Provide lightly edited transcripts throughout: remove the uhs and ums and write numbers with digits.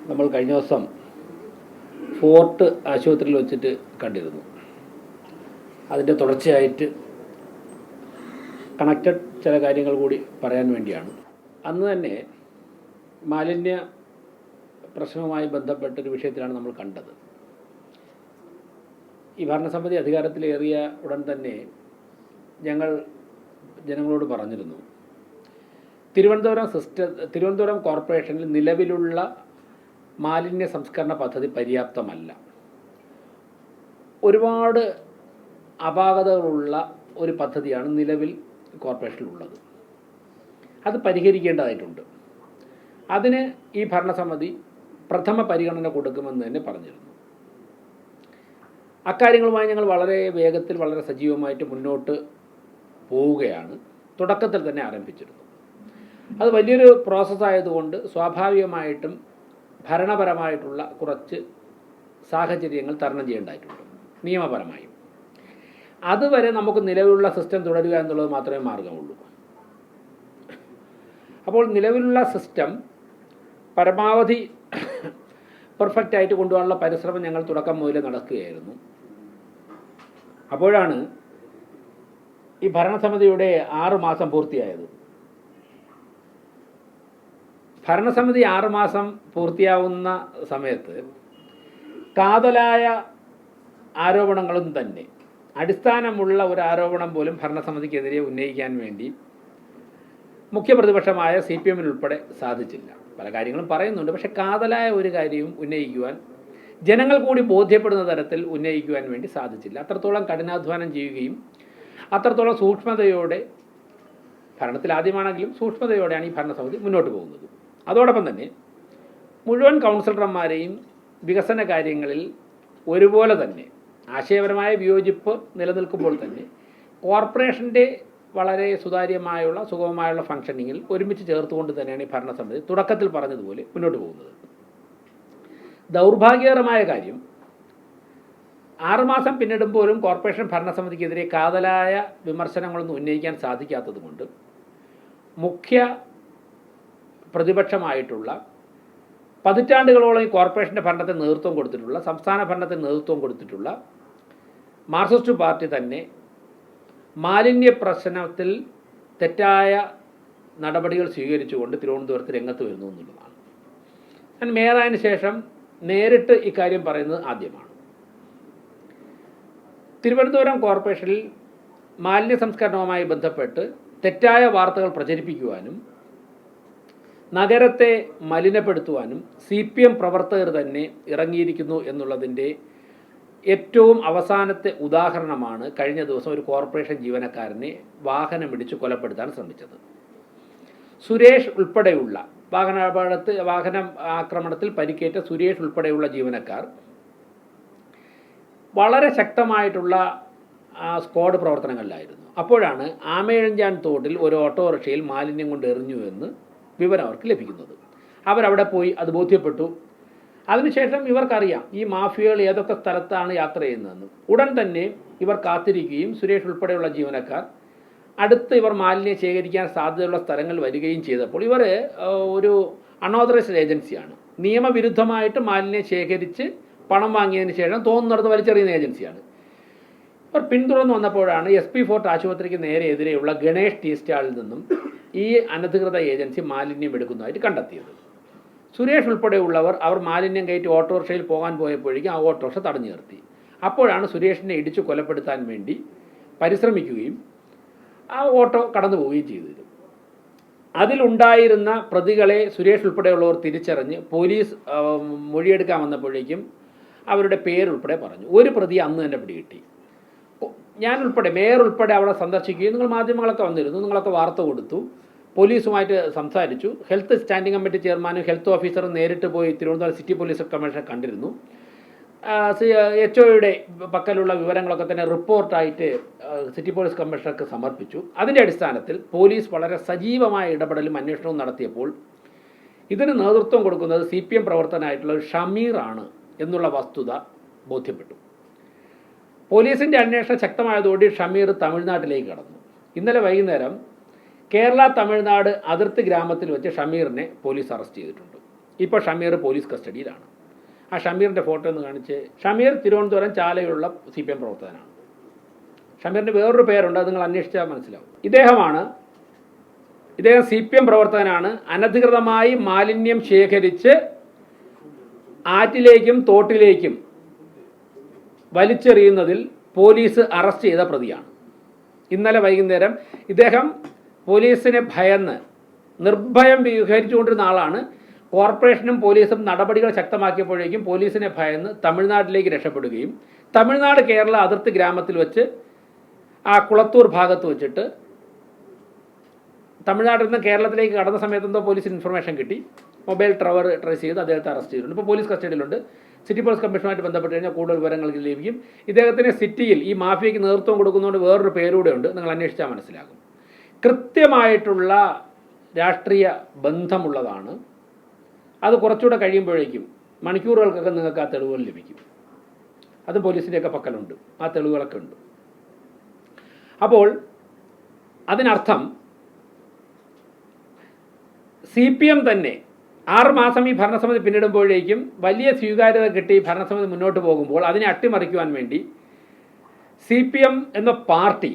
നമ്മൾ കഴിഞ്ഞ ദിവസം ഫോർട്ട് ആശുപത്രിയിൽ വെച്ചിട്ട് കണ്ടിരുന്നു. അതിൻ്റെ തുടർച്ചയായിട്ട് കണക്റ്റഡ് ചില കാര്യങ്ങൾ കൂടി പറയാൻ വേണ്ടിയാണ്. അന്ന് തന്നെ മാലിന്യ പ്രശ്നവുമായി ബന്ധപ്പെട്ടൊരു വിഷയത്തിലാണ് നമ്മൾ കണ്ടത്. ഈ ഭരണസമിതി അധികാരത്തിലേറിയ ഉടൻ തന്നെ ഞങ്ങൾ ജനങ്ങളോട് പറഞ്ഞിരുന്നു, തിരുവനന്തപുരം കോർപ്പറേഷനിൽ നിലവിലുള്ള മാലിന്യ സംസ്കരണ പദ്ധതി പര്യാപ്തമല്ല. ഒരുപാട് അപാകതകളുള്ള ഒരു പദ്ധതിയാണ് നിലവിൽ കോർപ്പറേഷനിലുള്ളത്. അത് പരിഹരിക്കേണ്ടതായിട്ടുണ്ട്. അതിന് ഈ ഭരണസമിതി പ്രഥമ പരിഗണന കൊടുക്കുമെന്ന് തന്നെ പറഞ്ഞിരുന്നു. അക്കാര്യങ്ങളുമായി ഞങ്ങൾ വളരെ വേഗത്തിൽ വളരെ സജീവമായിട്ട് മുന്നോട്ട് പോവുകയാണ്. തുടക്കത്തിൽ തന്നെ ആരംഭിച്ചിരുന്നു. അത് വലിയൊരു പ്രോസസ്സായതുകൊണ്ട് സ്വാഭാവികമായിട്ടും ഭരണപരമായിട്ടുള്ള കുറച്ച് സാഹചര്യങ്ങൾ തരണം ചെയ്യേണ്ടതായിട്ടുണ്ട്, നിയമപരമായും. അതുവരെ നമുക്ക് നിലവിലുള്ള സിസ്റ്റം തുടരുക എന്നുള്ളത് മാത്രമേ മാർഗമുള്ളൂ. അപ്പോൾ നിലവിലുള്ള സിസ്റ്റം പരമാവധി പെർഫെക്റ്റായിട്ട് കൊണ്ടുപോകാനുള്ള പരിശ്രമം ഞങ്ങൾ തുടക്കം മുതലേ നടക്കുകയായിരുന്നു. അപ്പോഴാണ് ഈ ഭരണസമിതിയുടെ 6 മാസം പൂർത്തിയായത്. ഭരണസമിതി 6 മാസം പൂർത്തിയാവുന്ന സമയത്ത് കാതലായ ആരോപണങ്ങളും തന്നെ, അടിസ്ഥാനമുള്ള ഒരു ആരോപണം പോലും ഭരണസമിതിക്കെതിരെ ഉന്നയിക്കാൻ വേണ്ടി മുഖ്യപ്രതിപക്ഷമായ CPM ഉൾപ്പെടെ സാധിച്ചില്ല. പല കാര്യങ്ങളും പറയുന്നുണ്ട്, പക്ഷേ കാതലായ ഒരു കാര്യവും ഉന്നയിക്കുവാൻ, ജനങ്ങൾ കൂടി ബോധ്യപ്പെടുന്ന തരത്തിൽ ഉന്നയിക്കുവാൻ വേണ്ടി സാധിച്ചില്ല. അത്രത്തോളം കഠിനാധ്വാനം ചെയ്യുകയും അത്രത്തോളം സൂക്ഷ്മതയോടെ, ഭരണത്തിൽ ആദ്യമാണെങ്കിലും സൂക്ഷ്മതയോടെയാണ് ഈ ഭരണസമിതി മുന്നോട്ട് പോകുന്നത്. അതോടൊപ്പം തന്നെ മുഴുവൻ കൗൺസിലർമാരെയും വികസന കാര്യങ്ങളിൽ ഒരുപോലെ തന്നെ ആശയപരമായ വിയോജിപ്പ് നിലനിൽക്കുമ്പോൾ തന്നെ കോർപ്പറേഷൻ്റെ വളരെ സുതാര്യമായുള്ള സുഗമമായുള്ള ഫംഗ്ഷനിങ്ങിൽ ഒരുമിച്ച് ചേർത്തുകൊണ്ട് തന്നെയാണ് ഈ ഭരണസമിതി തുടക്കത്തിൽ പറഞ്ഞതുപോലെ മുന്നോട്ട് പോകുന്നത്. ദൗർഭാഗ്യകരമായ കാര്യം, 6 മാസം പിന്നിടുമ്പോഴും കോർപ്പറേഷൻ ഭരണസമിതിക്കെതിരെ കാതലായ വിമർശനങ്ങളൊന്നും ഉന്നയിക്കാൻ സാധിക്കാത്തതുകൊണ്ട് മുഖ്യ പ്രതിപക്ഷമായിട്ടുള്ള, പതിറ്റാണ്ടുകളോളം ഈ കോർപ്പറേഷൻ്റെ ഭരണത്തിന് നേതൃത്വം കൊടുത്തിട്ടുള്ള, സംസ്ഥാന ഭരണത്തിന് നേതൃത്വം കൊടുത്തിട്ടുള്ള മാർക്സിസ്റ്റ് പാർട്ടി തന്നെ മാലിന്യ പ്രശ്നത്തിൽ തെറ്റായ നടപടികൾ സ്വീകരിച്ചുകൊണ്ട് തിരുവനന്തപുരത്ത് രംഗത്ത് വരുന്നു എന്നുള്ളതാണ്. ഞാൻ മേയറായതിനു ശേഷം നേരിട്ട് ഇക്കാര്യം പറയുന്നത് ആദ്യമാണ്. തിരുവനന്തപുരം കോർപ്പറേഷനിൽ മാലിന്യ സംസ്കരണവുമായി ബന്ധപ്പെട്ട് തെറ്റായ വാർത്തകൾ പ്രചരിപ്പിക്കുവാനും നഗരത്തെ മലിനപ്പെടുത്തുവാനും CPM പ്രവർത്തകർ തന്നെ ഇറങ്ങിയിരിക്കുന്നു എന്നുള്ളതിൻ്റെ ഏറ്റവും അവസാനത്തെ ഉദാഹരണമാണ് കഴിഞ്ഞ ദിവസം ഒരു കോർപ്പറേഷൻ ജീവനക്കാരനെ വാഹനമിടിച്ച് കൊലപ്പെടുത്താൻ ശ്രമിച്ചത്. സുരേഷ് ഉൾപ്പെടെയുള്ള വാഹന ആക്രമണത്തിൽ പരിക്കേറ്റ സുരേഷ് ഉൾപ്പെടെയുള്ള ജീവനക്കാർ വളരെ ശക്തമായിട്ടുള്ള സ്ക്വാഡ് പ്രവർത്തനങ്ങളിലായിരുന്നു. അപ്പോഴാണ് ആമയിഴഞ്ചാൻ തോട്ടിൽ ഒരു ഓട്ടോറിക്ഷയിൽ മാലിന്യം കൊണ്ട് എറിഞ്ഞു എന്ന് വിവരം അവർക്ക് ലഭിക്കുന്നത്. അവരവിടെ പോയി അത് ബോധ്യപ്പെട്ടു. അതിനുശേഷം ഇവർക്കറിയാം ഈ മാഫിയകൾ ഏതൊക്കെ സ്ഥലത്താണ് യാത്ര ചെയ്യുന്നതെന്ന്. ഉടൻ തന്നെ ഇവർ കാത്തിരിക്കുകയും സുരേഷ് ഉൾപ്പെടെയുള്ള ജീവനക്കാർ അടുത്ത് ഇവർ മാലിന്യം ശേഖരിക്കാൻ സാധ്യതയുള്ള സ്ഥലങ്ങൾ വരികയും ചെയ്തപ്പോൾ, ഇവർ ഒരു അൺഓതറൈസ്ഡ് ഏജൻസിയാണ്, നിയമവിരുദ്ധമായിട്ട് മാലിന്യം ശേഖരിച്ച് പണം വാങ്ങിയതിന് ശേഷം തോന്നുന്നിടത്ത് വലിച്ചെറിയുന്ന ഏജൻസിയാണ്. ഇവർ പിന്തുടർന്ന് വന്നപ്പോഴാണ് SP ഫോർട്ട് ആശുപത്രിക്ക് നേരെ എതിരെയുള്ള ഗണേഷ് ടീ സ്റ്റാളിൽ നിന്നും ഈ അനധികൃത ഏജൻസി മാലിന്യം എടുക്കുന്നതായിട്ട് കണ്ടെത്തിയത്. സുരേഷ് ഉൾപ്പെടെയുള്ളവർ അവർ മാലിന്യം കയറ്റി ഓട്ടോറിക്ഷയിൽ പോകാൻ പോയപ്പോഴേക്കും ആ ഓട്ടോറിക്ഷ തടഞ്ഞു നിർത്തി. അപ്പോഴാണ് സുരേഷിനെ ഇടിച്ചു കൊലപ്പെടുത്താൻ വേണ്ടി പരിശ്രമിക്കുകയും ആ ഓട്ടോ കടന്നു പോവുകയും ചെയ്തത്. അതിലുണ്ടായിരുന്ന പ്രതികളെ സുരേഷ് ഉൾപ്പെടെയുള്ളവർ തിരിച്ചറിഞ്ഞ് പോലീസ് മൊഴിയെടുക്കാൻ വന്നപ്പോഴേക്കും അവരുടെ പേരുൾപ്പെടെ പറഞ്ഞു. ഒരു പ്രതി അന്ന് തന്നെ പിടികിട്ടി. ഞാൻ ഉൾപ്പെടെ, മേയർ ഉൾപ്പെടെ അവിടെ സന്ദർശിക്കുകയും, നിങ്ങൾ മാധ്യമങ്ങളൊക്കെ വന്നിരുന്നു, നിങ്ങളൊക്കെ വാർത്ത കൊടുത്തു, പോലീസുമായിട്ട് സംസാരിച്ചു. ഹെൽത്ത് സ്റ്റാൻഡിംഗ് കമ്മിറ്റി ചെയർമാനും ഹെൽത്ത് ഓഫീസറും നേരിട്ട് പോയി തിരുവനന്തപുരം സിറ്റി പോലീസ് കമ്മീഷണറെ കണ്ടിരുന്നു. HOയുടെ പക്കലുള്ള വിവരങ്ങളൊക്കെ തന്നെ റിപ്പോർട്ടായിട്ട് സിറ്റി പോലീസ് കമ്മീഷണർക്ക് സമർപ്പിച്ചു. അതിൻ്റെ അടിസ്ഥാനത്തിൽ പോലീസ് വളരെ സജീവമായ ഇടപെടലും അന്വേഷണവും നടത്തിയപ്പോൾ ഇതിന് നേതൃത്വം കൊടുക്കുന്നത് CPM പ്രവർത്തകനായിട്ടുള്ള ഷമീറാണ് എന്നുള്ള വസ്തുത ബോധ്യപ്പെട്ടു. പോലീസിൻ്റെ അന്വേഷണം ശക്തമായതോടെ ഷമീർ തമിഴ്നാട്ടിലേക്ക് കടന്നു. ഇന്നലെ വൈകുന്നേരം കേരള തമിഴ്നാട് അതിർത്തി ഗ്രാമത്തിൽ വെച്ച് ഷമീറിനെ പോലീസ് അറസ്റ്റ് ചെയ്തിട്ടുണ്ട്. ഇപ്പോൾ ഷമീർ പോലീസ് കസ്റ്റഡിയിലാണ്. ആ ഷമീറിൻ്റെ ഫോട്ടോ ഒന്ന് കാണിച്ച്. ഷമീർ തിരുവനന്തപുരം ചാലയുള്ള CPM പ്രവർത്തകനാണ്. ഷമീറിൻ്റെ വേറൊരു പേരുണ്ട്, അത് നിങ്ങൾ അന്വേഷിച്ചാൽ മനസ്സിലാവും. ഇദ്ദേഹം CPM പ്രവർത്തകനാണ്. അനധികൃതമായി മാലിന്യം ശേഖരിച്ച് ആറ്റിലേക്കും തോട്ടിലേക്കും വലിച്ചെറിയുന്നതിൽ പോലീസ് അറസ്റ്റ് ചെയ്ത പ്രതിയാണ്. ഇന്നലെ വൈകുന്നേരം ഇദ്ദേഹം പോലീസിനെ ഭയന്ന് നിർഭയം വിഹരിച്ചുകൊണ്ടിരുന്ന ആളാണ്. കോർപ്പറേഷനും പോലീസും നടപടികൾ ശക്തമാക്കിയപ്പോഴേക്കും പോലീസിനെ ഭയന്ന് തമിഴ്നാട്ടിലേക്ക് രക്ഷപ്പെടുകയും തമിഴ്നാട് കേരള അതിർത്തി ഗ്രാമത്തിൽ വെച്ച് ആ കുളത്തൂർ ഭാഗത്ത് വെച്ചിട്ട് തമിഴ്നാട്ടിൽ നിന്ന് കേരളത്തിലേക്ക് കടന്ന സമയത്ത് എന്തോ പോലീസിന് ഇൻഫർമേഷൻ കിട്ടി. മൊബൈൽ ടവർ ട്രേസ് ചെയ്ത് അദ്ദേഹത്തെ അറസ്റ്റ് ചെയ്തിട്ടുണ്ട്. ഇപ്പോൾ പോലീസ് കസ്റ്റഡിയിലുണ്ട്. സിറ്റി പോലീസ് കമ്മീഷനുമായിട്ട് ബന്ധപ്പെട്ട് കഴിഞ്ഞാൽ കൂടുതൽ വിവരങ്ങൾക്ക് ലഭിക്കും. ഇദ്ദേഹത്തിന് സിറ്റിയിൽ ഈ മാഫിയയ്ക്ക് നേതൃത്വം കൊടുക്കുന്നതുകൊണ്ട് വേറൊരു പേരൂടെ ഉണ്ട്, നിങ്ങൾ അന്വേഷിച്ചാൽ മനസ്സിലാകും. കൃത്യമായിട്ടുള്ള രാഷ്ട്രീയ ബന്ധമുള്ളതാണ്. അത് കുറച്ചുകൂടെ കഴിയുമ്പോഴേക്കും മണിക്കൂറുകൾക്കൊക്കെ നിങ്ങൾക്ക് ആ തെളിവുകൾ ലഭിക്കും. അതും പോലീസിൻ്റെയൊക്കെ പക്കലുണ്ട്, ആ തെളിവുകളൊക്കെ ഉണ്ട്. അപ്പോൾ അതിനർത്ഥം CPM തന്നെ 6 മാസം ഈ ഭരണസമിതി പിന്നിടുമ്പോഴേക്കും വലിയ സ്വീകാര്യത കിട്ടി ഭരണസമിതി മുന്നോട്ട് പോകുമ്പോൾ അതിനെ അട്ടിമറിക്കുവാൻ വേണ്ടി CPM എന്ന പാർട്ടി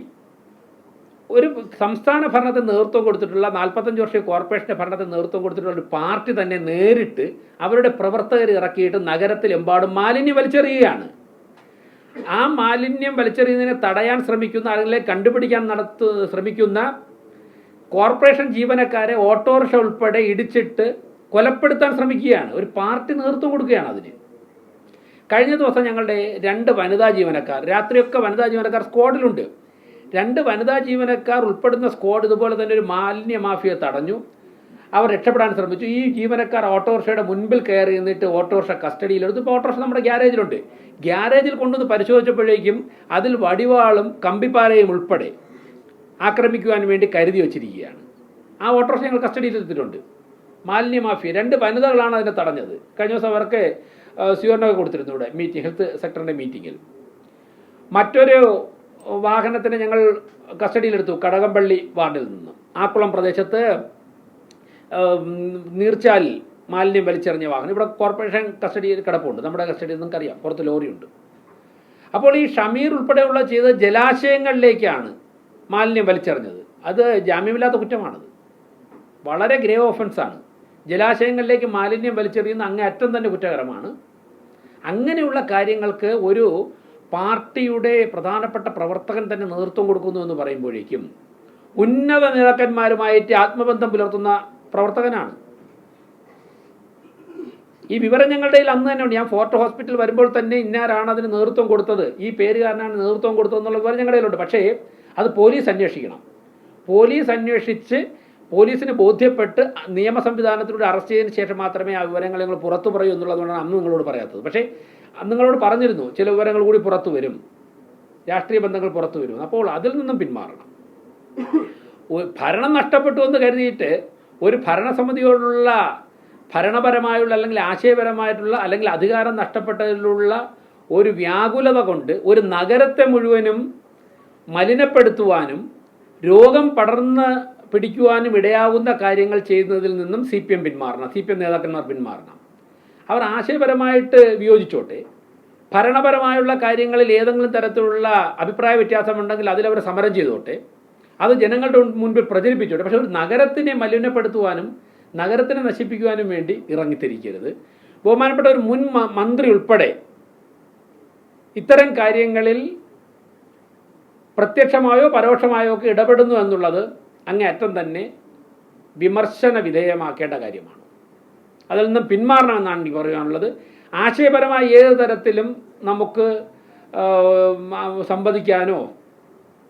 ഒരു സംസ്ഥാന ഭരണത്തിന് നേതൃത്വം കൊടുത്തിട്ടുള്ള 45 വർഷ കോർപ്പറേഷൻ്റെ ഭരണത്തിന് നേതൃത്വം കൊടുത്തിട്ടുള്ള ഒരു പാർട്ടി തന്നെ നേരിട്ട് അവരുടെ പ്രവർത്തകർ ഇറക്കിയിട്ട് നഗരത്തിലെമ്പാടും മാലിന്യം വലിച്ചെറിയുകയാണ്. ആ മാലിന്യം വലിച്ചെറിയുന്നതിനെ തടയാൻ ശ്രമിക്കുന്ന, അല്ലെങ്കിൽ കണ്ടുപിടിക്കാൻ ശ്രമിക്കുന്ന കോർപ്പറേഷൻ ജീവനക്കാരെ ഓട്ടോറിക്ഷ ഉൾപ്പെടെ ഇടിച്ചിട്ട് കൊലപ്പെടുത്താൻ ശ്രമിക്കുകയാണ്. ഒരു പാർട്ടി നേതൃത്വം കൊടുക്കുകയാണ് അതിന്. കഴിഞ്ഞ ദിവസം ഞങ്ങളുടെ 2 വനിതാ ജീവനക്കാർ, രാത്രിയൊക്കെ വനിതാ ജീവനക്കാർ സ്ക്വാഡിലുണ്ട്, 2 വനിതാ ജീവനക്കാർ ഉൾപ്പെടുന്ന സ്ക്വാഡ് ഇതുപോലെ തന്നെ ഒരു മാലിന്യ മാഫിയ തടഞ്ഞു. അവർ രക്ഷപ്പെടാൻ ശ്രമിച്ചു. ഈ ജീവനക്കാർ ഓട്ടോറിക്ഷയുടെ മുൻപിൽ കയറി നിന്നിട്ട് ഓട്ടോറിക്ഷ കസ്റ്റഡിയിലെടുത്തു. ഇപ്പോൾ ഓട്ടോറിക്ഷ നമ്മുടെ ഗ്യാരേജിലുണ്ട്. ഗ്യാരേജിൽ കൊണ്ടുവന്ന് പരിശോധിച്ചപ്പോഴേക്കും അതിൽ വടിവാളും കമ്പിപ്പാരയും ഉൾപ്പെടെ ആക്രമിക്കുവാൻ വേണ്ടി കരുതി വച്ചിരിക്കുകയാണ്. ആ ഓട്ടോറിക്ഷ ഞങ്ങൾ കസ്റ്റഡിയിലെടുത്തിട്ടുണ്ട്. മാലിന്യ മാഫിയ 2 വനിതകളാണ് അതിനെ തടഞ്ഞത്. കഴിഞ്ഞ ദിവസം അവർക്ക് സ്വീകരണമൊക്കെ കൊടുത്തിരുന്നു ഇവിടെ ഹെൽത്ത് സെക്ടറിൻ്റെ മീറ്റിങ്ങിൽ. മറ്റൊരു വാഹനത്തിന് ഞങ്ങൾ കസ്റ്റഡിയിലെടുത്തു കടകംപള്ളി വാർഡിൽ നിന്ന്. ആക്കുളം പ്രദേശത്ത് നീർച്ചാലിൽ മാലിന്യം വലിച്ചെറിഞ്ഞ വാഹനം ഇവിടെ കോർപ്പറേഷൻ കസ്റ്റഡിയിൽ കിടപ്പുണ്ട്. നമ്മുടെ കസ്റ്റഡിയിൽ നിങ്ങൾക്കറിയാം, പുറത്ത് ലോറിയുണ്ട്. അപ്പോൾ ഈ ഷമീർ ഉൾപ്പെടെയുള്ള ചെയ്ത ജലാശയങ്ങളിലേക്കാണ് മാലിന്യം വലിച്ചെറിഞ്ഞത്. അത് ജാമ്യമില്ലാത്ത കുറ്റമാണത്, വളരെ ഗ്രേവ് ഓഫൻസാണ്. ജലാശയങ്ങളിലേക്ക് മാലിന്യം വലിച്ചെറിയുന്ന അങ്ങേയറ്റം തന്നെ കുറ്റകരമാണ്. അങ്ങനെയുള്ള കാര്യങ്ങൾക്ക് ഒരു പാർട്ടിയുടെ പ്രധാനപ്പെട്ട പ്രവർത്തകൻ തന്നെ നേതൃത്വം കൊടുക്കുന്നു എന്ന് പറയുമ്പോഴേക്കും ഉന്നത നേതാക്കന്മാരുമായിട്ട് ആത്മബന്ധം പുലർത്തുന്ന പ്രവർത്തകനാണ്. ഈ വിവരം ഞങ്ങളുടെ കയ്യിൽ അന്ന് തന്നെ ഉണ്ട്. ഞാൻ ഫോർട്ട് ഹോസ്പിറ്റൽ വരുമ്പോൾ തന്നെ ഇന്നാരാണ് അതിന് നേതൃത്വം കൊടുത്തത്, ഈ പേരുകാരനാണ് നേതൃത്വം കൊടുത്തതെന്നുള്ള വിവരം ഞങ്ങളുടെ കയ്യിലുണ്ട്. പക്ഷേ അത് പോലീസ് അന്വേഷിക്കണം. പോലീസ് അന്വേഷിച്ച് പോലീസിന് ബോധ്യപ്പെട്ട് നിയമ സംവിധാനത്തിലൂടെ അറസ്റ്റ് ചെയ്തതിന് ശേഷം മാത്രമേ ആ വിവരങ്ങൾ നിങ്ങൾ പുറത്തു പറയൂ എന്നുള്ളതുകൊണ്ടാണ് അന്ന് നിങ്ങളോട് പറയാത്തത്. പക്ഷേ നിങ്ങളോട് പറഞ്ഞിരുന്നു ചില വിവരങ്ങൾ കൂടി പുറത്തു വരും, രാഷ്ട്രീയ ബന്ധങ്ങൾ പുറത്തു വരും. അപ്പോൾ അതിൽ നിന്നും പിന്മാറണം. ഭരണം നഷ്ടപ്പെട്ടു എന്ന് കരുതിയിട്ട് ഒരു ഭരണസമിതിയോടുള്ള ഭരണപരമായുള്ള അല്ലെങ്കിൽ ആശയപരമായിട്ടുള്ള അല്ലെങ്കിൽ അധികാരം നഷ്ടപ്പെട്ടതിലുള്ള ഒരു വ്യാകുലത കൊണ്ട് ഒരു നഗരത്തെ മുഴുവനും മലിനപ്പെടുത്തുവാനും രോഗം പടർന്ന് പിടിക്കുവാനും ഇടയാവുന്ന കാര്യങ്ങൾ ചെയ്യുന്നതിൽ നിന്നും CPM പിന്മാറണം, CPM നേതാക്കന്മാർ പിന്മാറണം. അവർ ആശയപരമായിട്ട് വിയോജിച്ചോട്ടെ, ഭരണപരമായുള്ള കാര്യങ്ങളിൽ ഏതെങ്കിലും തരത്തിലുള്ള അഭിപ്രായ വ്യത്യാസമുണ്ടെങ്കിൽ അതിലവർ സമരം ചെയ്തോട്ടെ, അത് ജനങ്ങളുടെ മുൻപിൽ പ്രചരിപ്പിച്ചോട്ടെ. പക്ഷേ ഒരു നഗരത്തിനെ മലിനപ്പെടുത്തുവാനും നഗരത്തിനെ നശിപ്പിക്കുവാനും വേണ്ടി ഇറങ്ങിത്തിരിക്കരുത്. ബഹുമാനപ്പെട്ട ഒരു മുൻ മന്ത്രി ഉൾപ്പെടെ ഇത്തരം കാര്യങ്ങളിൽ പ്രത്യക്ഷമായോ പരോക്ഷമായോ ഒക്കെ ഇടപെടുന്നു എന്നുള്ളത് അങ്ങേയറ്റം തന്നെ വിമർശന വിധേയമാക്കേണ്ട കാര്യമാണ്. അതിൽ നിന്നും പിന്മാറണമെന്നാണ് എനിക്ക് പറയാനുള്ളത്. ആശയപരമായ ഏത് തരത്തിലും നമുക്ക് സംവദിക്കാനോ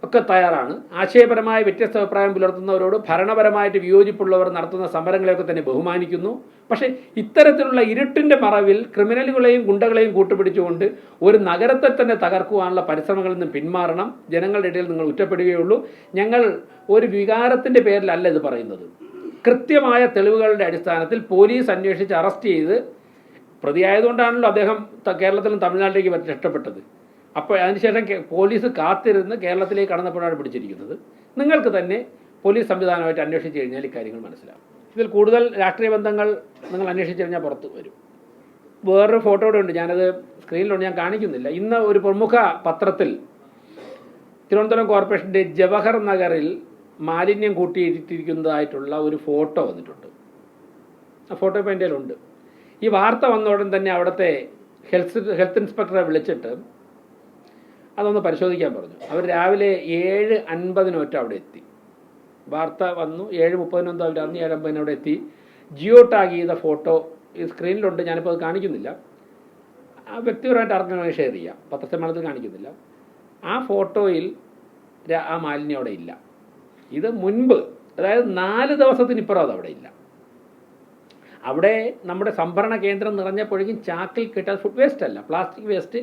ഒക്കെ തയ്യാറാണ്. ആശയപരമായ വ്യത്യസ്ത അഭിപ്രായം പുലർത്തുന്നവരോട് ഭരണപരമായിട്ട് വിയോജിപ്പുള്ളവർ നടത്തുന്ന സമരങ്ങളെയൊക്കെ തന്നെ ബഹുമാനിക്കുന്നു. പക്ഷേ ഇത്തരത്തിലുള്ള ഇരുട്ടിൻ്റെ മറവിൽ ക്രിമിനലുകളെയും ഗുണ്ടകളെയും കൂട്ടുപിടിച്ചുകൊണ്ട് ഒരു നഗരത്തെ തന്നെ തകർക്കുവാനുള്ള പരിശ്രമങ്ങളിൽ നിന്ന് പിന്മാറണം. ജനങ്ങളുടെ ഇടയിൽ നിങ്ങൾ ഒറ്റപ്പെടുകയുള്ളൂ. ഞങ്ങൾ ഒരു വികാരത്തിൻ്റെ പേരിലല്ല ഇത് പറയുന്നത്. കൃത്യമായ തെളിവുകളുടെ അടിസ്ഥാനത്തിൽ പോലീസ് അന്വേഷിച്ച് അറസ്റ്റ് ചെയ്ത് പ്രതിയായതുകൊണ്ടാണല്ലോ അദ്ദേഹം കേരളത്തിലും തമിഴ്നാട്ടിലേക്ക് രക്ഷപ്പെട്ടത്. അപ്പോൾ അതിനുശേഷം പോലീസ് കാത്തിരുന്ന് കേരളത്തിലേക്ക് കടന്നപ്പോഴാണ് പിടിച്ചിരിക്കുന്നത്. നിങ്ങൾക്ക് തന്നെ പോലീസ് സംവിധാനമായിട്ട് അന്വേഷിച്ച് കഴിഞ്ഞാൽ ഇക്കാര്യങ്ങൾ മനസ്സിലാവും. ഇതിൽ കൂടുതൽ രാഷ്ട്രീയ ബന്ധങ്ങൾ നിങ്ങൾ അന്വേഷിച്ച് കഴിഞ്ഞാൽ പുറത്ത് വരും. വേറൊരു ഫോട്ടോ കൂടെ ഉണ്ട്, ഞാനത് സ്ക്രീനിലുണ്ട്, ഞാൻ കാണിക്കുന്നില്ല. ഇന്ന് ഒരു പ്രമുഖ പത്രത്തിൽ തിരുവനന്തപുരം കോർപ്പറേഷൻ്റെ ജവഹർ നഗറിൽ മാലിന്യം കൂട്ടിയിട്ടിരിക്കുന്നതായിട്ടുള്ള ഒരു ഫോട്ടോ വന്നിട്ടുണ്ട്. ആ ഫോട്ടോ ഇപ്പോൾ എൻ്റെ കയ്യിലുണ്ട്. ഈ വാർത്ത വന്ന ഉടൻ തന്നെ അവിടുത്തെ ഹെൽത്ത് ഇൻസ്പെക്ടറെ വിളിച്ചിട്ട് അതൊന്ന് പരിശോധിക്കാൻ പറഞ്ഞു. അവർ രാവിലെ 7:50 അവിടെ എത്തി. വാർത്ത വന്നു 7:30 അവർ അറിഞ്ഞ് 7:50 അവിടെ എത്തി. ജിയോ ടാഗ് ചെയ്ത ഫോട്ടോ ഈ സ്ക്രീനിലുണ്ട്, ഞാനിപ്പോൾ അത് കാണിക്കുന്നില്ല. ആ വ്യക്തിപരമായിട്ട് ആർക്കും ഷെയർ ചെയ്യാം, പത്രസമ്മേളനത്തിൽ കാണിക്കുന്നില്ല. ആ ഫോട്ടോയിൽ ആ മാലിന്യം അവിടെ ഇല്ല. ഇത് മുൻപ്, അതായത് 4 ദിവസത്തിനിപ്പുറം അത് അവിടെ ഇല്ല. അവിടെ നമ്മുടെ സംഭരണ കേന്ദ്രം നിറഞ്ഞപ്പോഴേക്കും ചാക്കിൽ കിട്ടാൻ ഫുഡ് വേസ്റ്റ് അല്ല, പ്ലാസ്റ്റിക് വേസ്റ്റ്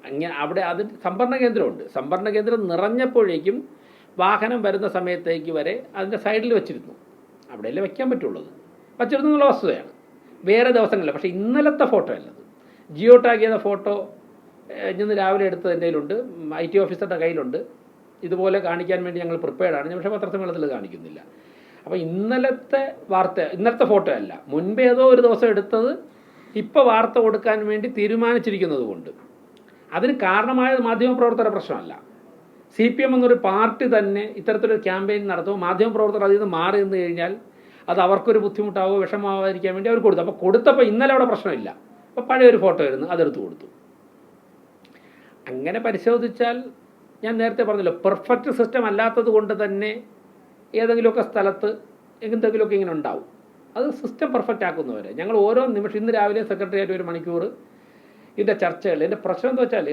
അങ്ങനെ അവിടെ അതിന് സംഭരണ കേന്ദ്രമുണ്ട്. സംഭരണ കേന്ദ്രം നിറഞ്ഞപ്പോഴേക്കും വാഹനം വരുന്ന സമയത്തേക്ക് വരെ അതിൻ്റെ സൈഡിൽ വെച്ചിരുന്നു. അവിടെയല്ലേ വയ്ക്കാൻ പറ്റുള്ളത്, വച്ചിരുന്നു എന്നുള്ള വസ്തുതയാണ്. വേറെ ദിവസങ്ങളില്ല. പക്ഷേ ഇന്നലത്തെ ഫോട്ടോ അല്ലത്. ജിയോ ടാഗ് ചെയ്ത ഫോട്ടോ ഇന്ന് രാവിലെ എടുത്തത് എൻ്റെ കയ്യിലുണ്ട്, IT ഓഫീസറുടെ കയ്യിലുണ്ട്. ഇതുപോലെ കാണിക്കാൻ വേണ്ടി ഞങ്ങൾ പ്രിപ്പയർഡാണ്. പക്ഷേ പത്രസമ്മേളനത്തിൽ കാണിക്കുന്നില്ല. അപ്പോൾ ഇന്നലത്തെ ഫോട്ടോ അല്ല, മുൻപ് ഏതോ ഒരു ദിവസം എടുത്തത് ഇപ്പോൾ വാർത്ത കൊടുക്കാൻ വേണ്ടി തീരുമാനിച്ചിരിക്കുന്നത് കൊണ്ട്. അതിന് കാരണമായത് മാധ്യമപ്രവർത്തകരുടെ പ്രശ്നമല്ല. CPM എന്നൊരു പാർട്ടി തന്നെ ഇത്തരത്തിലൊരു ക്യാമ്പയിൻ നടത്തുമ്പോൾ മാധ്യമപ്രവർത്തകർ അതിൽ നിന്ന് മാറി നിന്ന് കഴിഞ്ഞാൽ അത് അവർക്കൊരു ബുദ്ധിമുട്ടാവോ വിഷമാവാതിരിക്കാൻ വേണ്ടി അവർ കൊടുത്തു. അപ്പോൾ കൊടുത്തപ്പോൾ ഇന്നലെ അവിടെ പ്രശ്നമില്ല. അപ്പോൾ പഴയൊരു ഫോട്ടോ ആയിരുന്നു, അതെടുത്ത് കൊടുത്തു. അങ്ങനെ പരിശോധിച്ചാൽ ഞാൻ നേരത്തെ പറഞ്ഞല്ലോ, പെർഫെക്റ്റ് സിസ്റ്റം അല്ലാത്തത് കൊണ്ട് തന്നെ ഏതെങ്കിലുമൊക്കെ സ്ഥലത്ത് എന്തെങ്കിലുമൊക്കെ ഇങ്ങനെ ഉണ്ടാവും. അത് സിസ്റ്റം പെർഫെക്റ്റ് ആക്കുന്നവരെ ഞങ്ങൾ ഓരോ നിമിഷം, ഇന്ന് രാവിലെ സെക്രട്ടറിയായിട്ട് 1 മണിക്കൂർ ഇതിൻ്റെ ചർച്ചകൾ. എൻ്റെ പ്രശ്നം എന്താ വെച്ചാൽ,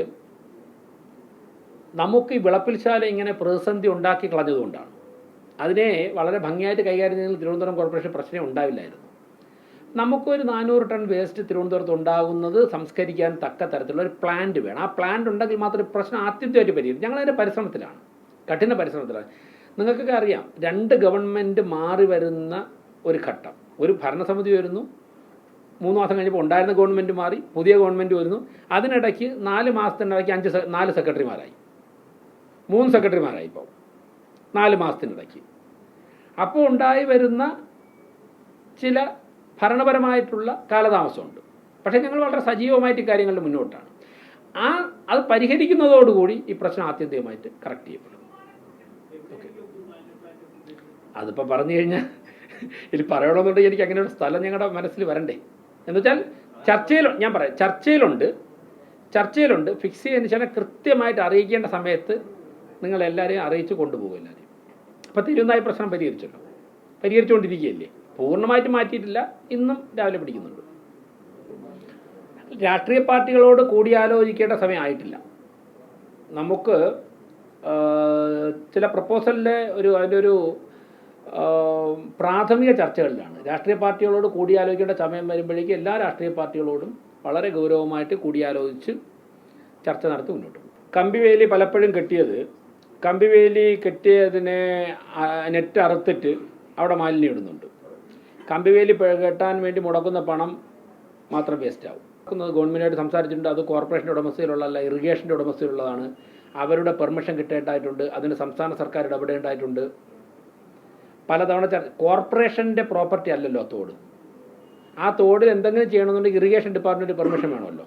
നമുക്ക് ഈ വിളപ്പിൽശാല ഇങ്ങനെ പ്രതിസന്ധി ഉണ്ടാക്കി കളഞ്ഞതുകൊണ്ടാണ്. അതിനെ വളരെ ഭംഗിയായിട്ട് കൈകാര്യം ചെയ്യുന്ന തിരുവനന്തപുരം കോർപ്പറേഷൻ പ്രശ്നം ഉണ്ടാവില്ലായിരുന്നു. നമുക്കൊരു 400 ടൺ വേസ്റ്റ് തിരുവനന്തപുരത്ത് ഉണ്ടാകുന്നത് സംസ്കരിക്കാൻ തക്ക തരത്തിലുള്ള ഒരു പ്ലാന്റ് വേണം. ആ പ്ലാന്റ് ഉണ്ടെങ്കിൽ മാത്രമേ പ്രശ്നം ആത്യന്തികമായിട്ട് പരിഹരിക്കും. ഞങ്ങളതിൻ്റെ പരിശ്രമത്തിലാണ്, കഠിന പരിശ്രമത്തിലാണ്. നിങ്ങൾക്കൊക്കെ അറിയാം, 2 ഗവൺമെൻറ് മാറി വരുന്ന ഒരു ഘട്ടം. ഒരു ഭരണസമിതി വരുന്നു, 3 മാസം കഴിഞ്ഞപ്പോൾ ഉണ്ടായിരുന്ന ഗവൺമെൻറ് മാറി, പുതിയ ഗവൺമെൻറ് വരുന്നു. അതിനിടയ്ക്ക് 4 മാസത്തിനിടയ്ക്ക് 4 സെക്രട്ടറിമാരായി, 3 സെക്രട്ടറിമാരായി ഇപ്പോൾ 4 മാസത്തിനിടയ്ക്ക്. അപ്പോൾ ഉണ്ടായി വരുന്ന ചില ഭരണപരമായിട്ടുള്ള കാലതാമസമുണ്ട്. പക്ഷേ ഞങ്ങൾ വളരെ സജീവമായിട്ട് കാര്യങ്ങളുടെ മുന്നോട്ടാണ്. അത് പരിഹരിക്കുന്നതോടുകൂടി ഈ പ്രശ്നം ആത്യന്തികമായിട്ട് കറക്റ്റ് ചെയ്യപ്പെടും. അതിപ്പോൾ പറഞ്ഞു കഴിഞ്ഞാൽ ഇനി പറയണമെന്നുണ്ടെങ്കിൽ എനിക്ക് അങ്ങനെ ഒരു സ്ഥലം ഞങ്ങളുടെ മനസ്സിൽ വരണ്ടേ. എന്നുവെച്ചാൽ ഞാൻ പറയാം, ചർച്ചയിലുണ്ട് ഫിക്സ് ചെയ്തതിന് ശേഷം കൃത്യമായിട്ട് അറിയിക്കേണ്ട സമയത്ത് നിങ്ങളെല്ലാവരെയും അറിയിച്ച് കൊണ്ടുപോകും എല്ലാവരെയും. അപ്പോൾ തിരുവനന്തപുരം പ്രശ്നം പരിഹരിച്ചുകൊണ്ടിരിക്കുകയല്ലേ, പൂർണ്ണമായിട്ട് മാറ്റിയിട്ടില്ല. ഇന്നും രാവിലെ പിടിക്കുന്നുണ്ട്. രാഷ്ട്രീയ പാർട്ടികളോട് കൂടിയാലോചിക്കേണ്ട സമയമായിട്ടില്ല. നമുക്ക് ചില പ്രപ്പോസലിലെ അതിൻ്റെ ഒരു പ്രാഥമിക ചർച്ചകളിലാണ്. രാഷ്ട്രീയ പാർട്ടികളോട് കൂടിയാലോചിക്കേണ്ട സമയം വരുമ്പോഴേക്കും എല്ലാ രാഷ്ട്രീയ പാർട്ടികളോടും വളരെ ഗൗരവമായിട്ട് കൂടിയാലോചിച്ച് ചർച്ച നടത്തി മുന്നോട്ട് പോകും. കമ്പിവേലി പലപ്പോഴും കെട്ടിയതിനെ നെറ്റ് അറുത്തിട്ട് അവിടെ മാലിന്യം ഇടുന്നുണ്ട്. കമ്പിവേലി കെട്ടാൻ വേണ്ടി മുടക്കുന്ന പണം മാത്രം വേസ്റ്റ് ആവും. ഗവൺമെൻറ്റായിട്ട് സംസാരിച്ചിട്ടുണ്ട്. അത് കോർപ്പറേഷൻ്റെ ഉടമസ്ഥയിലുള്ളതല്ല, ഇറിഗേഷൻ്റെ ഉടമസ്ഥയിലുള്ളതാണ്. അവരുടെ പെർമിഷൻ കിട്ടേണ്ടതായിട്ടുണ്ട്. അതിന് സംസ്ഥാന സർക്കാർ ഇടപെടേണ്ടതായിട്ടുണ്ട്. പലതവണ കോർപ്പറേഷൻ്റെ പ്രോപ്പർട്ടി അല്ലല്ലോ തോട്. ആ തോടിൽ എന്തെങ്കിലും ചെയ്യണമെന്നുണ്ടെങ്കിൽ ഇറിഗേഷൻ ഡിപ്പാർട്ട്മെൻറ്റ് പെർമിഷൻ വേണമല്ലോ.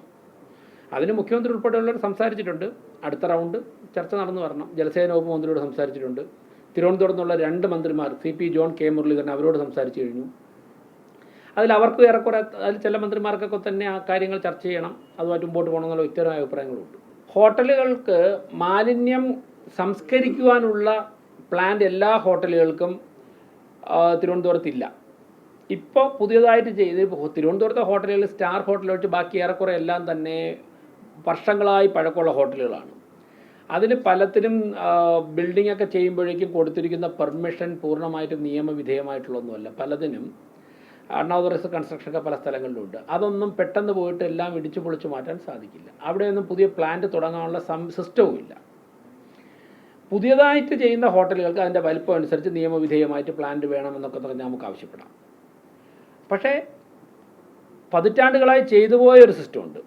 അതിന് മുഖ്യമന്ത്രി ഉൾപ്പെടെയുള്ളവർ സംസാരിച്ചിട്ടുണ്ട്. അടുത്ത റൗണ്ട് ചർച്ച നടന്നു വരണം. ജലസേന വകുപ്പ് മന്ത്രിയോട് സംസാരിച്ചിട്ടുണ്ട്. തിരുവനന്തപുരത്ത് നിന്നുള്ള 2 മന്ത്രിമാർ CP ജോൺ, K മുരളീധരൻ, അവരോട് സംസാരിച്ചു കഴിഞ്ഞു. അവർക്ക് ഏറെക്കുറെ അതിൽ ചില മന്ത്രിമാർക്കൊക്കെ തന്നെ ആ കാര്യങ്ങൾ ചർച്ച ചെയ്യണം, അതുമായിട്ട് മുമ്പോട്ട് പോകണമെന്നുള്ള വ്യക്തിപരമായ അഭിപ്രായങ്ങളുണ്ട്. ഹോട്ടലുകൾക്ക് മാലിന്യം സംസ്കരിക്കുവാനുള്ള പ്ലാന്റ് എല്ലാ ഹോട്ടലുകൾക്കും തിരുവനന്തപുരത്തില്ല. ഇപ്പോൾ പുതിയതായിട്ട് തിരുവനന്തപുരത്തെ ഹോട്ടലുകൾ സ്റ്റാർ ഹോട്ടൽ വെച്ച് ബാക്കി ഏറെക്കുറെ എല്ലാം തന്നെ വർഷങ്ങളായി പഴക്കമുള്ള ഹോട്ടലുകളാണ്. അതിന് പലത്തിനും ബിൽഡിങ്ങൊക്കെ ചെയ്യുമ്പോഴേക്കും കൊടുത്തിരിക്കുന്ന പെർമിഷൻ പൂർണ്ണമായിട്ടും നിയമവിധേയമായിട്ടുള്ളതൊന്നുമല്ല. പലതിനും അൺഓതറൈസ്ഡ് കൺസ്ട്രക്ഷനൊക്കെ പല സ്ഥലങ്ങളിലുണ്ട്. അതൊന്നും പെട്ടെന്ന് പോയിട്ട് എല്ലാം ഇടിച്ചു പൊളിച്ചു മാറ്റാൻ സാധിക്കില്ല. അവിടെയൊന്നും പുതിയ പ്ലാന്റ് തുടങ്ങാനുള്ള സിസ്റ്റവും ഇല്ല. പുതിയതായിട്ട് ചെയ്യുന്ന ഹോട്ടലുകൾക്ക് അതിൻ്റെ വലിപ്പം അനുസരിച്ച് നിയമവിധേയമായിട്ട് പ്ലാന്റ് വേണമെന്നൊക്കെ പറഞ്ഞാൽ നമുക്ക് ആവശ്യപ്പെടാം. പക്ഷേ പതിറ്റാണ്ടുകളായി ചെയ്തു പോയ ഒരു സിസ്റ്റമുണ്ട്.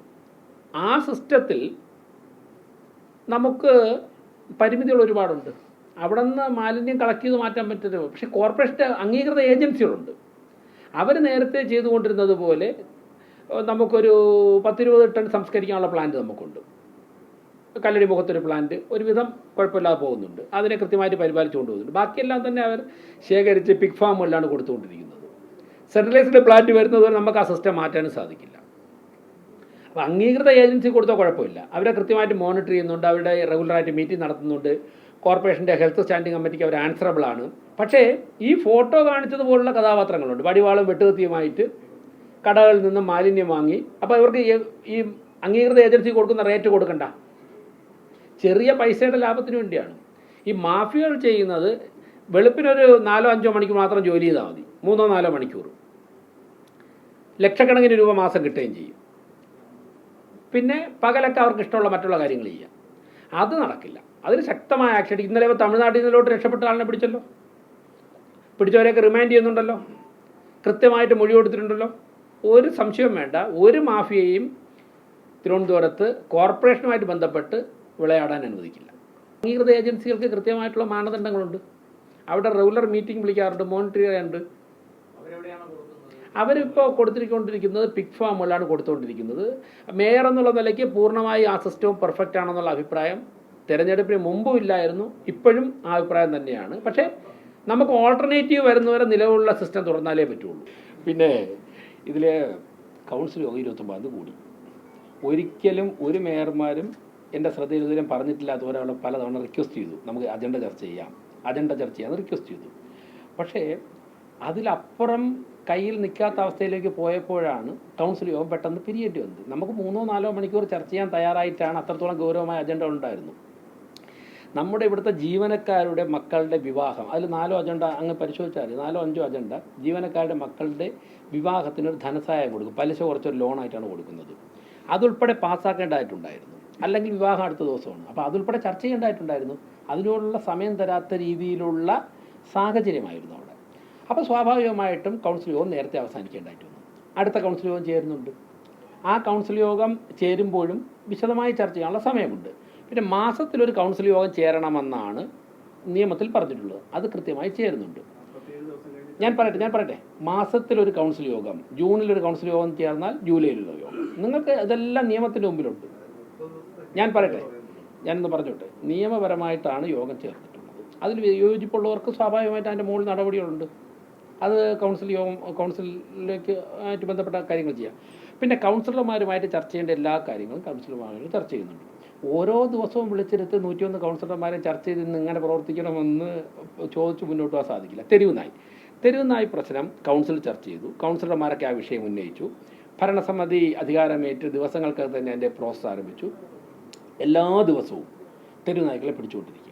ആ സിസ്റ്റത്തിൽ നമുക്ക് പരിമിതികൾ ഒരുപാടുണ്ട്. അവിടെ നിന്ന് മാലിന്യം കളക്ട് ചെയ്ത് മാറ്റാൻ പറ്റുന്നത്. പക്ഷേ കോർപ്പറേഷൻ്റെ അംഗീകൃത ഏജൻസികളുണ്ട്. അവർ നേരത്തെ ചെയ്തുകൊണ്ടിരുന്നത് പോലെ നമുക്കൊരു 10-20 ടൺ സംസ്കരിക്കാനുള്ള പ്ലാന്റ് നമുക്കുണ്ട്. കല്ലടി മുഖത്തൊരു പ്ലാന്റ് ഒരുവിധം കുഴപ്പമില്ലാതെ പോകുന്നുണ്ട്. അതിനെ കൃത്യമായിട്ട് പരിപാലിച്ചു കൊണ്ടുപോകുന്നുണ്ട്. ബാക്കിയെല്ലാം തന്നെ അവർ ശേഖരിച്ച് പിഗ് ഫാമുകളിലാണ് കൊടുത്തുകൊണ്ടിരിക്കുന്നത്. സെൻട്രലൈസ്ഡ് പ്ലാന്റ് വരുന്നതുവരെ നമുക്ക് ആ സിസ്റ്റം മാറ്റാനും സാധിക്കില്ല. അപ്പോൾ അംഗീകൃത ഏജൻസി കൊടുത്താൽ കുഴപ്പമില്ല. അവരെ കൃത്യമായിട്ട് മോണിറ്റർ ചെയ്യുന്നുണ്ട്, അവരുടെ റെഗുലറായിട്ട് മീറ്റിംഗ് നടത്തുന്നുണ്ട്. കോർപ്പറേഷൻ്റെ ഹെൽത്ത് സ്റ്റാൻഡിംഗ് കമ്മിറ്റിക്ക് അവർ ആൻസറബിൾ ആണ്. പക്ഷേ ഈ ഫോട്ടോ കാണിച്ചതുപോലുള്ള കഥാപാത്രങ്ങളുണ്ട്, വടിവാളും വെട്ടുകത്തിയുമായിട്ട് കടകളിൽ നിന്ന് മാലിന്യം വാങ്ങി. അപ്പോൾ ഇവർക്ക് ഈ അംഗീകൃത ഏജൻസി കൊടുക്കുന്ന റേറ്റ് കൊടുക്കണ്ട, ചെറിയ പൈസയുടെ ലാഭത്തിന് വേണ്ടിയാണ്. ഈ മാഫിയകൾ ചെയ്യുന്നത് വെളുപ്പിനൊരു 4-5 മണിക്കൂർ മാത്രം ജോലി ചെയ്താൽ മതി, 3-4 മണിക്കൂർ ലക്ഷക്കണക്കിന് രൂപ മാസം കിട്ടുകയും ചെയ്യും. പിന്നെ പകലൊക്കെ അവർക്ക് ഇഷ്ടമുള്ള മറ്റുള്ള കാര്യങ്ങൾ ചെയ്യാം. അത് നടക്കില്ല. അതിന് ശക്തമായ ആക്ഷൻ. ഇന്നലെ തമിഴ്നാട്ടിൽ നിന്നിലോട്ട് രക്ഷപ്പെട്ട ആളിനെ പിടിച്ചല്ലോ, പിടിച്ചവരെയൊക്കെ റിമാൻഡ് ചെയ്യുന്നുണ്ടല്ലോ, കൃത്യമായിട്ട് മൊഴി കൊടുത്തിട്ടുണ്ടല്ലോ. ഒരു സംശയവും വേണ്ട, ഒരു മാഫിയയും തിരുവനന്തപുരത്ത് കോർപ്പറേഷനുമായിട്ട് ബന്ധപ്പെട്ട് വിളയാടാൻ അനുവദിക്കില്ല. അംഗീകൃത ഏജൻസികൾക്ക് കൃത്യമായിട്ടുള്ള മാനദണ്ഡങ്ങളുണ്ട്. അവിടെ റെഗുലർ മീറ്റിംഗ് വിളിക്കാറുണ്ട്, മോണിറ്റർ ചെയ്യാറുണ്ട്. അവരിപ്പോൾ കൊടുത്തിരിക്കൊണ്ടിരിക്കുന്നത് പിഗ് ഫാമുകളാണ് കൊടുത്തുകൊണ്ടിരിക്കുന്നത്. മേയർ എന്നുള്ള നിലയ്ക്ക് പൂർണ്ണമായി ആ സിസ്റ്റവും പെർഫെക്റ്റ് ആണെന്നുള്ള അഭിപ്രായം തിരഞ്ഞെടുപ്പിന് മുമ്പും ഇല്ലായിരുന്നു, ഇപ്പോഴും ആ അഭിപ്രായം തന്നെയാണ്. പക്ഷേ നമുക്ക് ഓൾട്ടർനേറ്റീവ് വരുന്നവരെ നിലവിലുള്ള സിസ്റ്റം തുറന്നാലേ പറ്റുള്ളൂ. പിന്നെ ഇതിൽ കൗൺസിൽ യോഗം 29 കൂടി. ഒരിക്കലും ഒരു മേയർമാരും എൻ്റെ ശ്രദ്ധയിൽ ഇതുവരെ പറഞ്ഞിട്ടില്ലാത്ത ഒരാളെ പലതവണ റിക്വസ്റ്റ് ചെയ്തു, നമുക്ക് അജണ്ട ചർച്ച ചെയ്യാമെന്ന് റിക്വസ്റ്റ് ചെയ്തു. പക്ഷേ അതിലപ്പുറം കയ്യിൽ നിൽക്കാത്ത അവസ്ഥയിലേക്ക് പോയപ്പോഴാണ് കൗൺസിൽ യോഗം പെട്ടെന്ന് പിരിയേണ്ടി വന്നത്. നമുക്ക് 3-4 മണിക്കൂർ ചർച്ച ചെയ്യാൻ തയ്യാറായിട്ടാണ്, അത്രത്തോളം ഗൗരവമായ അജണ്ട ഉണ്ടായിരുന്നു. നമ്മുടെ ഇവിടുത്തെ ജീവനക്കാരുടെ മക്കളുടെ വിവാഹം, അതിൽ 4 അജണ്ട അങ്ങ് പരിശോധിച്ചാൽ 4-5 അജണ്ട ജീവനക്കാരുടെ മക്കളുടെ വിവാഹത്തിനൊരു ധനസഹായം കൊടുക്കും, പലിശ കുറച്ചൊരു ലോണായിട്ടാണ് കൊടുക്കുന്നത്. അതുൾപ്പെടെ പാസ്സാക്കേണ്ടതായിട്ടുണ്ടായിരുന്നു, അല്ലെങ്കിൽ വിവാഹം അടുത്ത ദിവസമാണ്. അപ്പോൾ അതുൾപ്പെടെ ചർച്ച ചെയ്യേണ്ടതായിട്ടുണ്ടായിരുന്നു. അതിനോടുള്ള സമയം തരാത്ത രീതിയിലുള്ള സാഹചര്യമായിരുന്നു അവിടെ. അപ്പോൾ സ്വാഭാവികമായിട്ടും കൗൺസിൽ യോഗം നേരത്തെ അവസാനിക്കേണ്ടതായിട്ട് വന്നു. അടുത്ത കൗൺസിൽ യോഗം ചേരുന്നുണ്ട്. ആ കൗൺസിൽ യോഗം ചേരുമ്പോഴും വിശദമായി ചർച്ച ചെയ്യാനുള്ള സമയമുണ്ട്. പിന്നെ മാസത്തിലൊരു കൗൺസിൽ യോഗം ചേരണമെന്നാണ് നിയമത്തിൽ പറഞ്ഞിട്ടുള്ളത്. അത് കൃത്യമായി ചേരുന്നുണ്ട്. ഞാൻ പറയട്ടെ, മാസത്തിലൊരു കൗൺസിൽ യോഗം, ജൂണിലൊരു കൗൺസിൽ യോഗം ചേർന്നാൽ ജൂലൈയിലുള്ള യോഗം, നിങ്ങൾക്ക് ഇതെല്ലാം നിയമത്തിൻ്റെ മുമ്പിലുണ്ട്. ഞാനൊന്ന് പറഞ്ഞോട്ടെ, നിയമപരമായിട്ടാണ് യോഗം ചേർന്നിട്ടുള്ളത്. അതിൽ യോജിപ്പുള്ളവർക്ക് സ്വാഭാവികമായിട്ട് അതിൻ്റെ മുകളിൽ നടപടികളുണ്ട്. അത് കൗൺസിലിലേക്ക് ആയിട്ട് ബന്ധപ്പെട്ട കാര്യങ്ങൾ ചെയ്യാം. പിന്നെ കൗൺസിലർമാരുമായിട്ട് ചർച്ച ചെയ്യേണ്ട എല്ലാ കാര്യങ്ങളും കൗൺസിലർമാരുമായിട്ട് ചർച്ച ചെയ്യുന്നുണ്ട്. ഓരോ ദിവസവും വിളിച്ചെടുത്ത് 101 കൗൺസിലർമാരെ ചർച്ച ചെയ്ത് ഇന്ന് ഇങ്ങനെ പ്രവർത്തിക്കണമെന്ന് ചോദിച്ച് മുന്നോട്ട് പോകാൻ സാധിക്കില്ല. തെരുവ് നായ് പ്രശ്നം കൗൺസിൽ ചർച്ച ചെയ്തു, കൗൺസിലർമാരൊക്കെ ആ വിഷയം ഉന്നയിച്ചു. ഭരണസമിതി അധികാരമേറ്റ് ദിവസങ്ങൾക്കകം തന്നെ അതിൻ്റെ പ്രോസസ് ആരംഭിച്ചു. എല്ലാ ദിവസവും തെരുവ് നായ്ക്കളെ പിടിച്ചുകൊണ്ടിരിക്കുകയാണ്.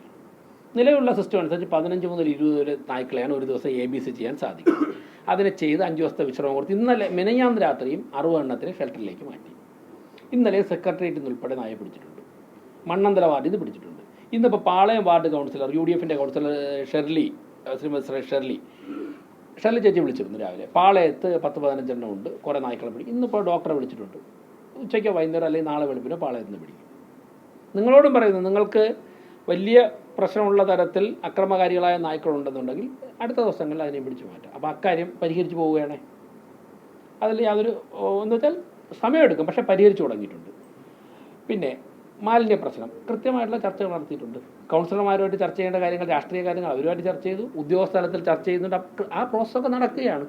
നിലവിലുള്ള സിസ്റ്റം അനുസരിച്ച് 15 മുതൽ 20 നായ്ക്കളെയാണ് ഒരു ദിവസം ABC ചെയ്യാൻ സാധിക്കും. അതിനെ ചെയ്ത് 5 ദിവസത്തെ വിശ്രമം കൊടുത്ത് ഇന്നലെ മെനഞ്ഞാന്ന് രാത്രിയും 60 എണ്ണത്തിനെ ഷെൽട്ടറിലേക്ക് മാറ്റി. ഇന്നലെ സെക്രട്ടേറിയറ്റിൽ നിന്ന് ഉൾപ്പെടെ നായ പിടിച്ചിട്ടുണ്ട്. മണ്ണന്തല വാർഡിൽ നിന്ന് പിടിച്ചിട്ടുണ്ട്. ഇന്നിപ്പോൾ പാളയം വാർഡ് കൗൺസിലർ UDFൻ്റെ കൗൺസിലർ ശ്രീമതി ഷെർലി ചേച്ചി വിളിച്ചിരുന്നു രാവിലെ. പാളയത്ത് 10-15 എണ്ണം ഉണ്ട്, കുറേ നായ്ക്കളെ പിടിക്കും. ഇന്നിപ്പോൾ ഡോക്ടറെ വിളിച്ചിട്ടുണ്ട്. ഉച്ചയ്ക്കോ വൈകുന്നേരം അല്ലെങ്കിൽ നാളെ വെളുപ്പിനോ പാളയത്ത് നിന്ന് പിടിക്കും. നിങ്ങളോടും പറയുന്നു, നിങ്ങൾക്ക് വലിയ പ്രശ്നമുള്ള തരത്തിൽ അക്രമകാരികളായ നായ്ക്കളുണ്ടെന്നുണ്ടെങ്കിൽ അടുത്ത ദിവസങ്ങളിൽ അതിനെ പിടിച്ചു മാറ്റാം. അപ്പോൾ അക്കാര്യം പരിഹരിച്ചു പോവുകയാണേ. അതിൽ യാതൊരു എന്ന് വെച്ചാൽ സമയമെടുക്കും, പക്ഷേ പരിഹരിച്ചു തുടങ്ങിയിട്ടുണ്ട്. പിന്നെ മാലിന്യ പ്രശ്നം കൃത്യമായിട്ടുള്ള ചർച്ചകൾ നടത്തിയിട്ടുണ്ട്. കൗൺസിലർമാരുമായിട്ട് ചർച്ച ചെയ്യേണ്ട കാര്യങ്ങൾ, രാഷ്ട്രീയ കാര്യങ്ങൾ അവരുമായിട്ട് ചർച്ച ചെയ്തു, ഉദ്യോഗസ്ഥ തലത്തിൽ ചർച്ച ചെയ്യുന്നുണ്ട്. ആ പ്രോസസ്സൊക്കെ നടക്കുകയാണ്,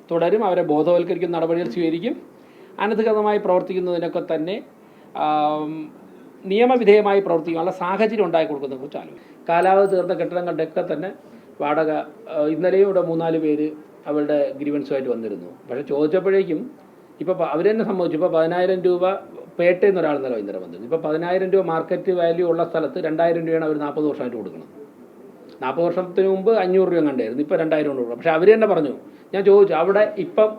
തുടരും. അവരെ ബോധവൽക്കരിക്കുന്ന നടപടികൾ സ്വീകരിക്കും. അനധികൃതമായി പ്രവർത്തിക്കുന്നതിനൊക്കെ തന്നെ നിയമവിധേയമായി പ്രവർത്തിക്കാനുള്ള സാഹചര്യം ഉണ്ടാക്കി കൊടുക്കുന്നതിനെ കുറിച്ച് ആലോചിക്കും. കാലാവധി തീർന്ന കെട്ടിടങ്ങളുടെയൊക്കെ തന്നെ വാടക, ഇന്നലെയും ഇവിടെ 3-4 പേര് അവരുടെ ഗ്രീവൻസുമായിട്ട് വന്നിരുന്നു. പക്ഷേ ചോദിച്ചപ്പോഴേക്കും ഇപ്പോൾ അവർ തന്നെ സംഭവിച്ചു. ഇപ്പോൾ 10,000 രൂപ പേട്ടയിൽ നിന്ന് ഒരാൾ ഇന്നലെ വൈകുന്നേരം വന്നിരുന്നു. ഇപ്പോൾ 10,000 രൂപ മാർക്കറ്റ് വാല്യൂ ഉള്ള സ്ഥലത്ത് 2,000 രൂപയാണ് അവർ 40 വർഷമായിട്ട് കൊടുക്കുന്നത്. 40 വർഷത്തിന് മുമ്പ് 500 രൂപ കണ്ടായിരുന്നു, ഇപ്പോൾ 2,000 രൂപ. പക്ഷേ അവർ തന്നെ പറഞ്ഞു, ഞാൻ ചോദിച്ചു അവിടെ ഇപ്പം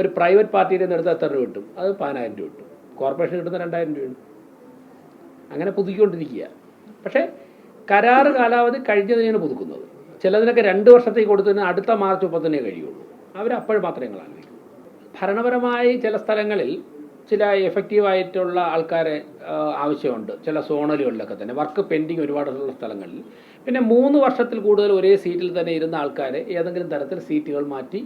ഒരു പ്രൈവറ്റ് പാർട്ടിയുടെ നിന്ന് എടുത്ത് എത്ര രൂപ കിട്ടും? അത് 10,000 രൂപ കിട്ടും. കോർപ്പറേഷൻ കിട്ടുന്ന 2,000 രൂപയാണ്. അങ്ങനെ പുതുക്കിക്കൊണ്ടിരിക്കുക. പക്ഷേ കരാറ് കാലാവധി കഴിഞ്ഞതിനാണ് പുതുക്കുന്നത്. ചിലതിനൊക്കെ 2 വർഷത്തേക്ക് കൊടുത്തതിന് അടുത്ത മാർച്ച് 30 കഴിയുള്ളൂ. അവരപ്പോൾ മാത്രമേ നിങ്ങൾ ആലോചിക്കൂ. ഭരണപരമായി ചില സ്ഥലങ്ങളിൽ ചില എഫക്റ്റീവായിട്ടുള്ള ആൾക്കാരെ ആവശ്യമുണ്ട്. ചില സോണലുകളിലൊക്കെ തന്നെ വർക്ക് പെൻഡിങ് ഒരുപാടുള്ള സ്ഥലങ്ങളിൽ. പിന്നെ 3 വർഷത്തിൽ കൂടുതൽ ഒരേ സീറ്റിൽ തന്നെ ഇരുന്ന ആൾക്കാരെ ഏതെങ്കിലും തരത്തിൽ സീറ്റുകൾ മാറ്റി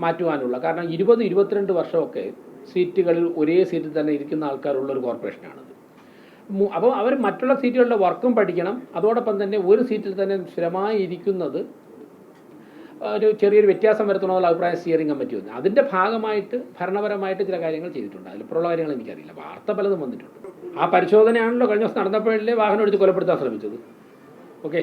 മാറ്റുവാനുള്ള, കാരണം 20-22 വർഷമൊക്കെ സീറ്റുകളിൽ ഒരേ സീറ്റിൽ തന്നെ ഇരിക്കുന്ന ആൾക്കാരുള്ളൊരു കോർപ്പറേഷനാണത്. അപ്പോൾ അവർ മറ്റുള്ള സീറ്റുകളുടെ വർക്കും പഠിക്കണം. അതോടൊപ്പം തന്നെ ഒരു സീറ്റിൽ തന്നെ സ്ഥിരമായി ഇരിക്കുന്നത് ഒരു ചെറിയൊരു വ്യത്യാസം വരുത്തണമെന്നുള്ള അഭിപ്രായം സ്റ്റിയറിംഗ് കമ്മിറ്റി വന്നു. അതിൻ്റെ ഭാഗമായിട്ട് ഭരണപരമായിട്ട് ചില കാര്യങ്ങൾ ചെയ്തിട്ടുണ്ട്. അതിലിപ്പോഴുള്ള കാര്യങ്ങൾ എനിക്കറിയില്ല, വാർത്ത പലതും വന്നിട്ടുണ്ട്. ആ പരിശോധനയാണല്ലോ കഴിഞ്ഞ ദിവസം നടന്നപ്പോഴല്ലേ വാഹനം എടുത്ത് കൊലപ്പെടുത്താൻ ശ്രമിച്ചത്. ഓക്കെ.